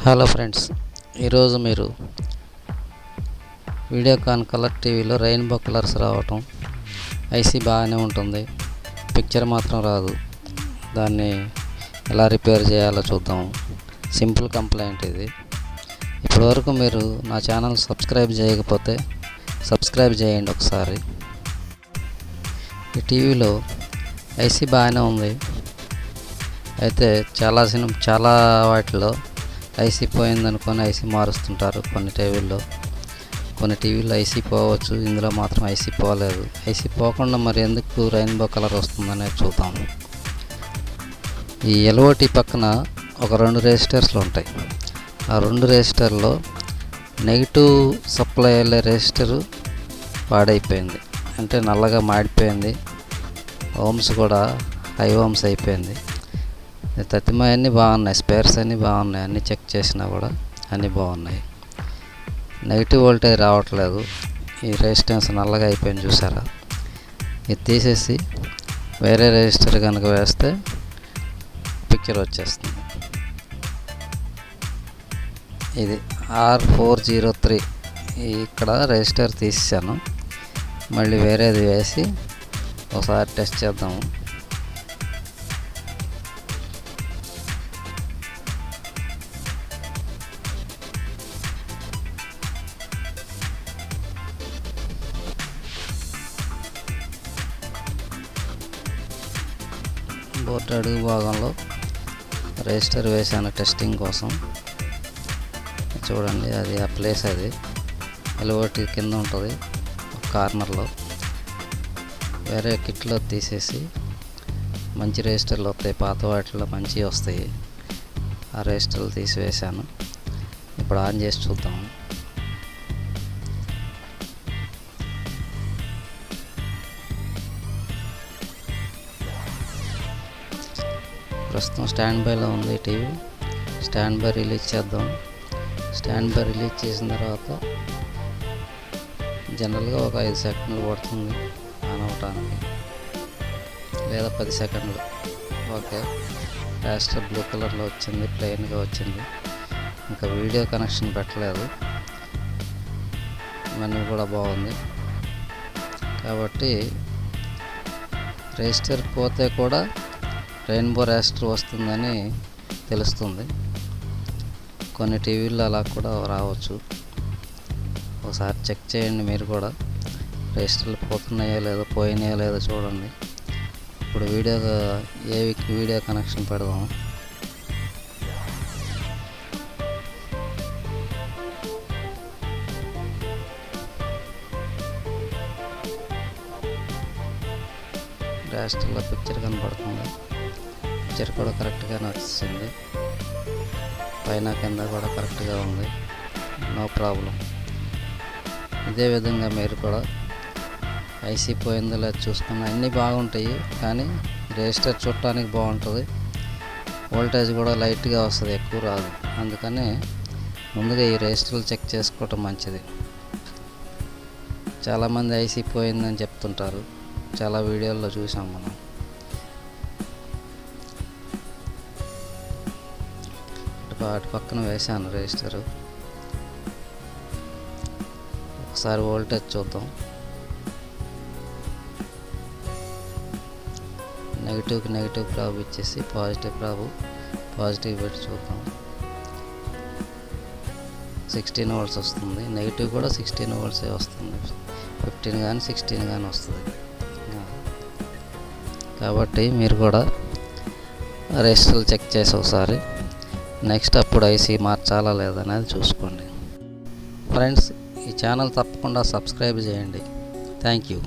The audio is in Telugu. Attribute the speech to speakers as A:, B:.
A: హలో ఫ్రెండ్స్, ఈరోజు మీరు వీడియోకాన్ కలర్ టీవీలో రెయిన్బో కలర్స్ రావటం, ఐసీ బాగానే ఉంటుంది, పిక్చర్ మాత్రం రాదు. దాన్ని ఎలా రిపేర్ చేయాలో చూద్దాం. సింపుల్ కంప్లైంట్ ఇది. ఇప్పటివరకు మీరు నా ఛానల్ సబ్స్క్రైబ్ చేయకపోతే సబ్స్క్రైబ్ చేయండి ఒకసారి. ఈ టీవీలో ఐసీ బాగానే ఉంది, అయితే చాలా వాటిలో ఐసీ పోయిందనుకొని ఐసీ మారుస్తుంటారు. కొన్ని టీవీల్లో ఐసీ పోవచ్చు, ఇందులో మాత్రం ఐసీ పోలేదు. ఐసీ పోకుండా మరి ఎందుకు రెయిన్బో కలర్ వస్తుందనేది చూద్దాం. ఈ ఎల్ఓటి పక్కన ఒక 2 రెసిస్టర్స్లు ఉంటాయి. ఆ 2 రెసిస్టర్లో నెగిటివ్ సప్లై వెళ్ళే రెసిస్టరు పాడైపోయింది, అంటే నల్లగా మాడిపోయింది. ఓమ్స్ కూడా హై ఓమ్స్ అయిపోయింది. తతిమా అన్నీ బాగున్నాయి, స్పేర్స్ అన్నీ బాగున్నాయి, అన్నీ చెక్ చేసినా కూడా అన్నీ బాగున్నాయి. నెగిటివ్ వోల్టేజ్ రావట్లేదు. ఈ రెసిస్టెన్స్ నల్లగా అయిపోయింది, చూసారా? ఇది తీసేసి వేరే రెసిస్టర్ కనుక వేస్తే పిక్చర్ వచ్చేస్తుంది. ఇది R403. ఇక్కడ రెసిస్టర్ తీసేసాను, మళ్ళీ వేరేది వేసి ఒకసారి టెస్ట్ చేద్దాము. బోర్డు అడుగు భాగంలో రెజిస్టర్ వేసాను టెస్టింగ్ కోసం. చూడండి, అది ఆ ప్లేస్, అది ఎల్ఓటి కింద ఉంటుంది ఒక కార్నర్లో. వేరే కిట్లో తీసేసి మంచి రెజిస్టర్లు వస్తాయి, పాత వాటిలో మంచివి వస్తాయి. ఆ రెజిస్టర్లు తీసివేసాను. ఇప్పుడు ఆన్ చేసి చూద్దాము. ప్రస్తుతం స్టాండ్ బైలో ఉంది టీవీ. స్టాండ్ బై రిలీజ్ చేద్దాం. స్టాండ్ బై రిలీజ్ చేసిన తర్వాత జనరల్గా ఒక 5 సెకండ్లు పడుతుంది ఆన్ అవటానికి, లేదా 10 సెకండ్లు. ఓకే, రాస్టర్ బ్లూ కలర్లో వచ్చింది, ప్లెయిన్గా వచ్చింది. ఇంకా వీడియో కనెక్షన్ పెట్టలేదు, మెనూ కూడా బాగుంది. కాబట్టి రెజిస్టర్ పోతే కూడా రెయిన్బో రెజిస్టర్ వస్తుందని తెలుస్తుంది. కొన్ని టీవీల్లో అలా కూడా రావచ్చు. ఒకసారి చెక్ చేయండి మీరు కూడా. రెజిస్టర్లు పోతున్నాయో లేదో, పోయినాయో లేదో చూడండి. ఇప్పుడు వీడియో కనెక్షన్ పెడదాం. రెజిస్టర్లో పిక్చర్ కనపడుతుంది. పిక్చర్ కూడా కరెక్ట్గానే వచ్చింది, పైన కింద కూడా కరెక్ట్గా ఉంది, నో ప్రాబ్లం. ఇదే విధంగా మీరు కూడా ఐసీ పోయిందో లేదో చూసుకున్న అన్నీ బాగుంటాయి, కానీ రెజిస్టర్ చూడటానికి బాగుంటుంది. వోల్టేజ్ కూడా లైట్గా వస్తుంది, ఎక్కువ రాదు. అందుకని ముందుగా ఈ రెజిస్టర్లు చెక్ చేసుకోవటం మంచిది. చాలామంది ఐసీ పోయిందని చెప్తుంటారు, చాలా వీడియోల్లో చూసాం మనం. వాటి పక్కన వేసాను రెజిస్టరు. ఒకసారి వోల్టేజ్ చూద్దాం. నెగిటివ్కి నెగిటివ్ ప్రాబ్ ఇచ్చేసి పాజిటివ్ పెట్టి చూద్దాం. 16 వోల్ట్స్ వస్తుంది. నెగిటివ్ కూడా 16 వోల్ట్సే వస్తుంది, 15 కానీ 16 కానీ వస్తుంది. కాబట్టి మీరు కూడా రెజిస్టర్లు చెక్ చేసి ఒకసారి నెక్స్ట్ అప్పుడు ఐసీ మార్చాలా లేదనేది చూసుకోండి. ఫ్రెండ్స్, ఈ ఛానల్ తప్పకుండా సబ్స్క్రైబ్ చేయండి. Thank you.